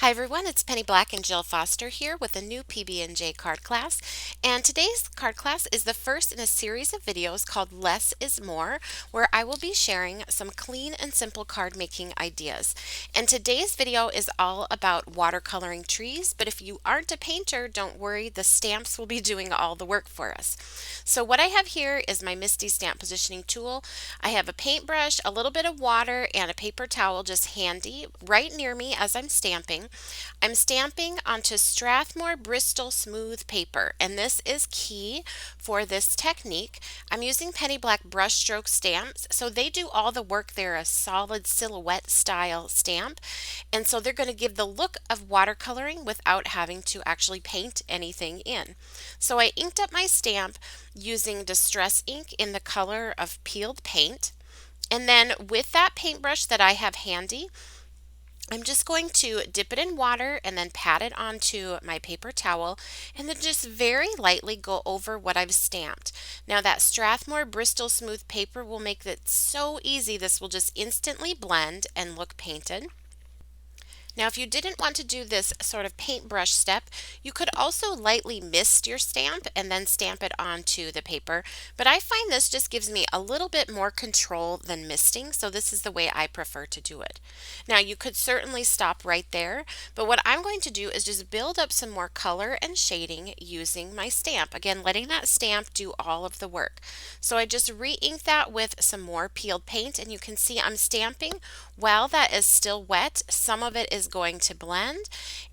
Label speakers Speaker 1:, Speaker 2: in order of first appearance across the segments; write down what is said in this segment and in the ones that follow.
Speaker 1: Hi everyone, it's Penny Black and Jill Foster here with a new PB&J card class. And today's card class is the first in a series of videos called Less is More, where I will be sharing some clean and simple card making ideas. And today's video is all about watercoloring trees, but if you aren't a painter, don't worry, the stamps will be doing all the work for us. So what I have here is my MISTI stamp positioning tool. I have a paintbrush, a little bit of water, and a paper towel just handy right near me as I'm stamping. I'm stamping onto Strathmore Bristol smooth paper, and this is key for this technique. I'm using Penny Black brushstroke stamps, so they do all the work. They're a solid silhouette style stamp, and so they're going to give the look of watercoloring without having to actually paint anything in. So I inked up my stamp using Distress ink in the color of peeled paint, and then with that paintbrush that I have handy, I'm just going to dip it in water and then pat it onto my paper towel and then just very lightly go over what I've stamped. Now that Strathmore Bristol smooth paper will make it so easy. This will just instantly blend and look painted. Now, if you didn't want to do this sort of paintbrush step, you could also lightly mist your stamp and then stamp it onto the paper. But I find this just gives me a little bit more control than misting, so this is the way I prefer to do it. Now, you could certainly stop right there, but what I'm going to do is just build up some more color and shading using my stamp. Again, letting that stamp do all of the work. So I just re-ink that with some more peeled paint, and you can see I'm stamping while that is still wet. Some of it is going to blend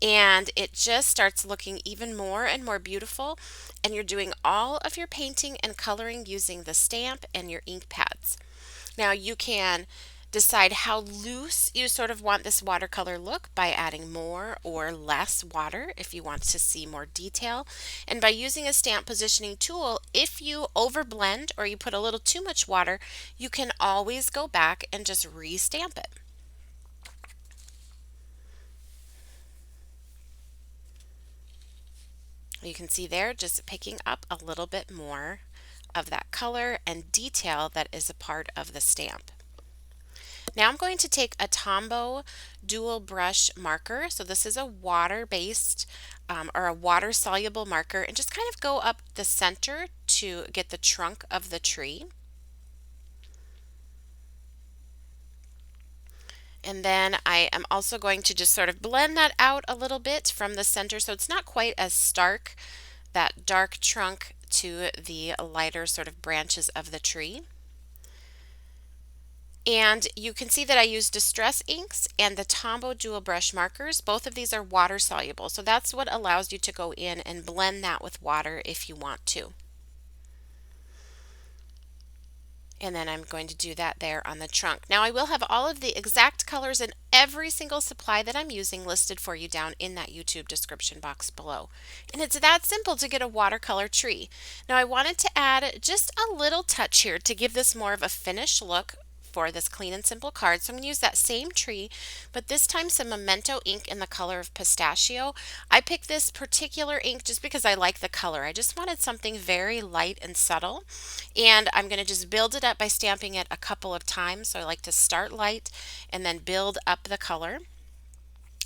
Speaker 1: and it just starts looking even more and more beautiful, and you're doing all of your painting and coloring using the stamp and your ink pads. Now you can decide how loose you sort of want this watercolor look by adding more or less water if you want to see more detail. And by using a stamp positioning tool, if you overblend or you put a little too much water, you can always go back and just re-stamp it. You can see there just picking up a little bit more of that color and detail that is a part of the stamp. Now I'm going to take a Tombow dual brush marker. So this is a water-based or a water-soluble marker, and just kind of go up the center to get the trunk of the tree. And then I am also going to just sort of blend that out a little bit from the center so it's not quite as stark, that dark trunk to the lighter sort of branches of the tree. And you can see that I use Distress inks and the Tombow dual brush markers. Both of these are water soluble, so that's what allows you to go in and blend that with water if you want to. And then I'm going to do that there on the trunk. Now I will have all of the exact colors in every single supply that I'm using listed for you down in that YouTube description box below. And it's that simple to get a watercolor tree. Now I wanted to add just a little touch here to give this more of a finished look for this clean and simple card. So I'm going to use that same tree, but this time some Memento ink in the color of Pistachio. I picked this particular ink just because I like the color. I just wanted something very light and subtle, and I'm going to just build it up by stamping it a couple of times. So I like to start light and then build up the color.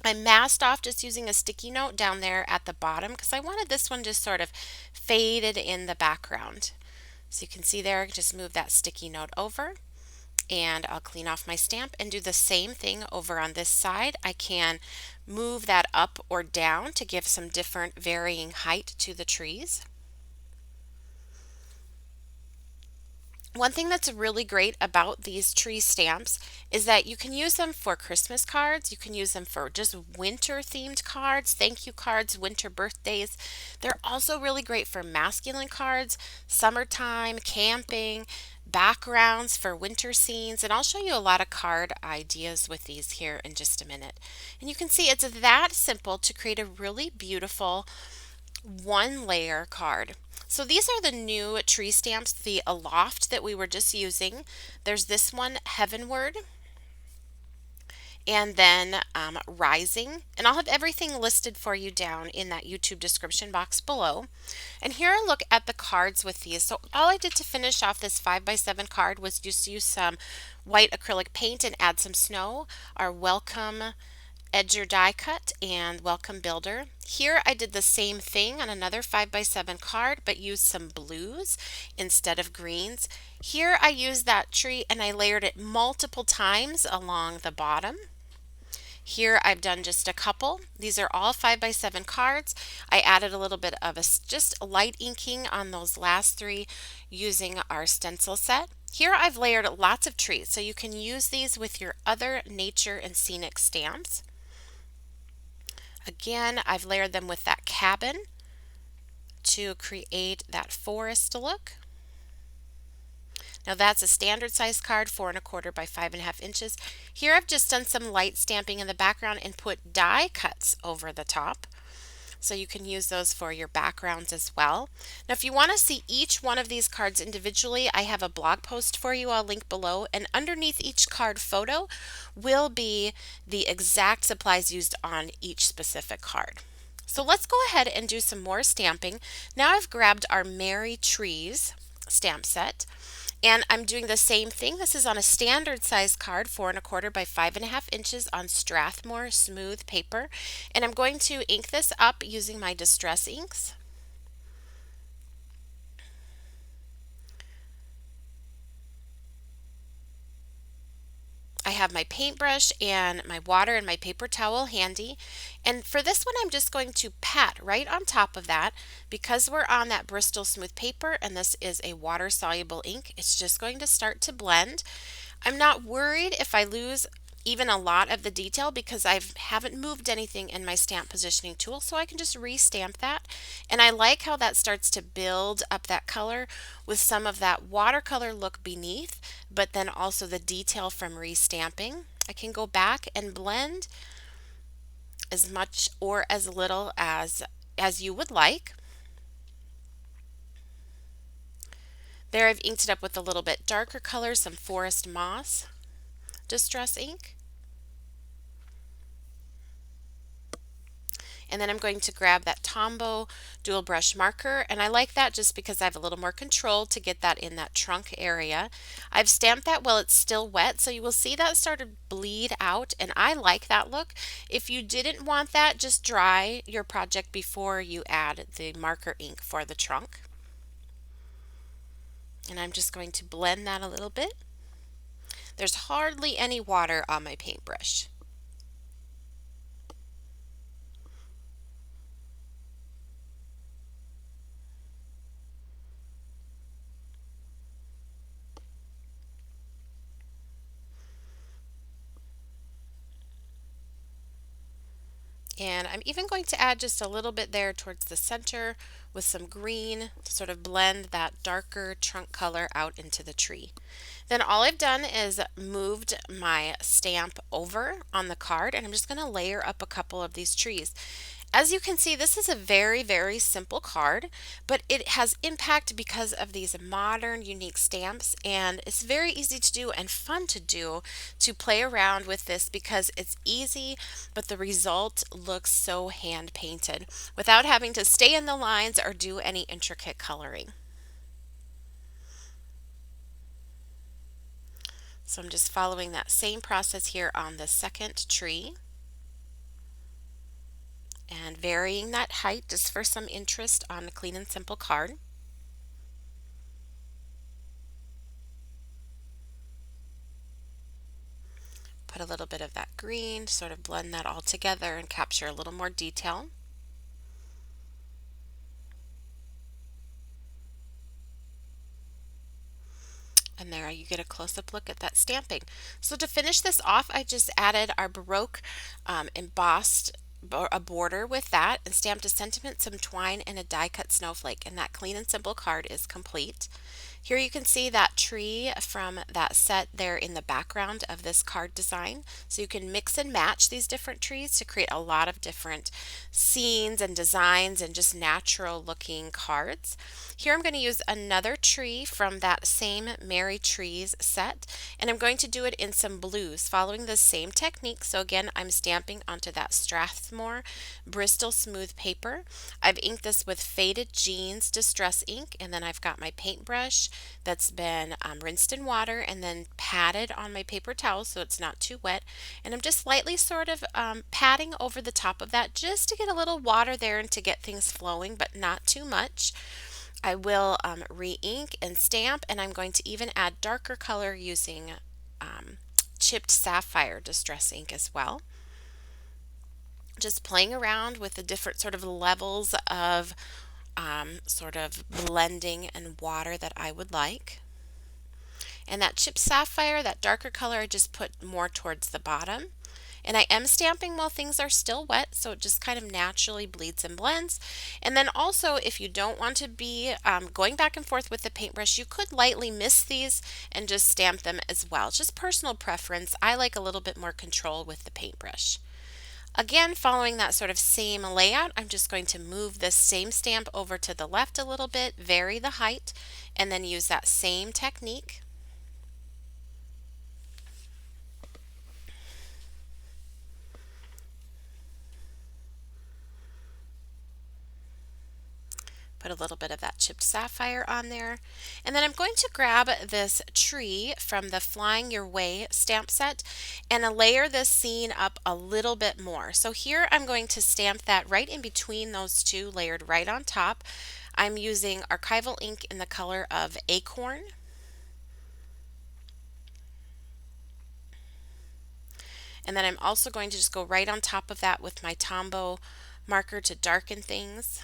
Speaker 1: I masked off just using a sticky note down there at the bottom because I wanted this one just sort of faded in the background. So you can see there, just move that sticky note over. And I'll clean off my stamp and do the same thing over on this side. I can move that up or down to give some different varying height to the trees. One thing that's really great about these tree stamps is that you can use them for Christmas cards, you can use them for just winter themed cards, thank you cards, winter birthdays. They're also really great for masculine cards, summertime, camping, backgrounds for winter scenes, and I'll show you a lot of card ideas with these here in just a minute. And you can see it's that simple to create a really beautiful one layer card. So these are the new tree stamps, the Aloft that we were just using. There's this one, Heavenward, and then Rising, and I'll have everything listed for you down in that YouTube description box below. And here a look at the cards with these. So all I did to finish off this 5x7 card was just use some white acrylic paint and add some snow. Our welcome Edger die cut and welcome builder. Here I did the same thing on another 5x7 card but used some blues instead of greens. Here I used that tree and I layered it multiple times along the bottom. Here I've done just a couple. These are all 5x7 cards. I added a little bit of just light inking on those last three using our stencil set. Here I've layered lots of trees, so you can use these with your other nature and scenic stamps. Again, I've layered them with that cabin to create that forest look. Now that's a standard size card, 4¼ by 5½ inches. Here I've just done some light stamping in the background and put die cuts over the top. So you can use those for your backgrounds as well. Now if you want to see each one of these cards individually, I have a blog post for you. I'll link below, and underneath each card photo will be the exact supplies used on each specific card. So let's go ahead and do some more stamping. Now I've grabbed our Merry Trees stamp set. And I'm doing the same thing. This is on a standard size card, 4¼ by 5½ inches on Strathmore smooth paper. And I'm going to ink this up using my Distress inks. I have my paintbrush and my water and my paper towel handy. And for this one, I'm just going to pat right on top of that because we're on that Bristol smooth paper and this is a water soluble ink. It's just going to start to blend. I'm not worried if I lose even a lot of the detail because I haven't moved anything in my stamp positioning tool, so I can just re-stamp that. And I like how that starts to build up that color with some of that watercolor look beneath, but then also the detail from re-stamping. I can go back and blend as much or as little as you would like. There I've inked it up with a little bit darker color, some forest moss distress ink. And then I'm going to grab that Tombow dual brush marker, and I like that just because I have a little more control to get that in that trunk area. I've stamped that while it's still wet, so you will see that start to bleed out, and I like that look. If you didn't want that, just dry your project before you add the marker ink for the trunk. And I'm just going to blend that a little bit. There's hardly any water on my paintbrush. And I'm even going to add just a little bit there towards the center with some green to sort of blend that darker trunk color out into the tree. Then all I've done is moved my stamp over on the card, and I'm just going to layer up a couple of these trees. As you can see, this is a very, very simple card, but it has impact because of these modern, unique stamps, and it's very easy to do and fun to do to play around with this because it's easy, but the result looks so hand painted without having to stay in the lines or do any intricate coloring. So I'm just following that same process here on the second tree and varying that height just for some interest on a clean and simple card. Put a little bit of that green, sort of blend that all together and capture a little more detail. And there you get a close-up look at that stamping. So to finish this off, I just added our Baroque embossed a border with that and stamped a sentiment, some twine, and a die cut snowflake, and that clean and simple card is complete. Here you can see that tree from that set there in the background of this card design. So you can mix and match these different trees to create a lot of different scenes and designs and just natural looking cards. Here I'm going to use another tree from that same Merry Trees set, and I'm going to do it in some blues following the same technique. So again, I'm stamping onto that Strathmore Bristol smooth paper. I've inked this with Faded Jeans Distress ink, and then I've got my paintbrush that's been rinsed in water and then patted on my paper towel so it's not too wet. And I'm just lightly sort of patting over the top of that just to get a little water there and to get things flowing, but not too much. I will re-ink and stamp, and I'm going to even add darker color using chipped sapphire distress ink as well. Just playing around with the different sort of levels of sort of blending and water that I would like. And that chipped sapphire, that darker color, I just put more towards the bottom. And I am stamping while things are still wet, so it just kind of naturally bleeds and blends. And then also, if you don't want to be going back and forth with the paintbrush, you could lightly mist these and just stamp them as well. Just personal preference. I like a little bit more control with the paintbrush. Again, following that sort of same layout, I'm just going to move this same stamp over to the left a little bit, vary the height, and then use that same technique. Put a little bit of that chipped sapphire on there. And then I'm going to grab this tree from the Flying Your Way stamp set and layer this scene up a little bit more. So here I'm going to stamp that right in between those two, layered right on top. I'm using Archival ink in the color of Acorn. And then I'm also going to just go right on top of that with my Tombow marker to darken things.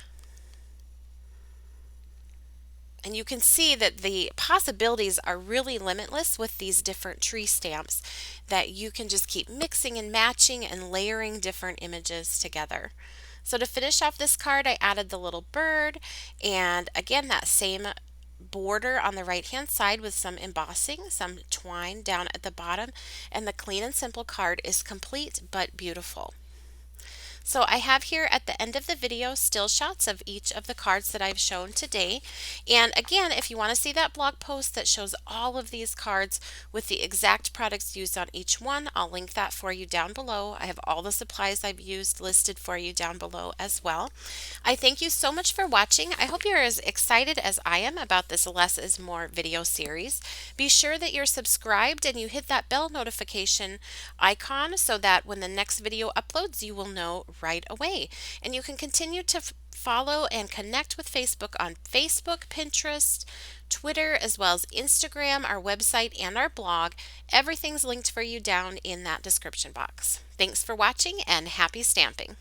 Speaker 1: And you can see that the possibilities are really limitless with these different tree stamps, that you can just keep mixing and matching and layering different images together. So to finish off this card, I added the little bird and again that same border on the right hand side with some embossing, some twine down at the bottom, and the clean and simple card is complete but beautiful. So I have here at the end of the video still shots of each of the cards that I've shown today. And again, if you want to see that blog post that shows all of these cards with the exact products used on each one, I'll link that for you down below. I have all the supplies I've used listed for you down below as well. I thank you so much for watching. I hope you're as excited as I am about this Less is More video series. Be sure that you're subscribed and you hit that bell notification icon so that when the next video uploads, you will know right away. And you can continue to follow and connect with Facebook on Facebook, Pinterest, Twitter, as well as Instagram, our website, and our blog. Everything's linked for you down in that description box. Thanks for watching and happy stamping.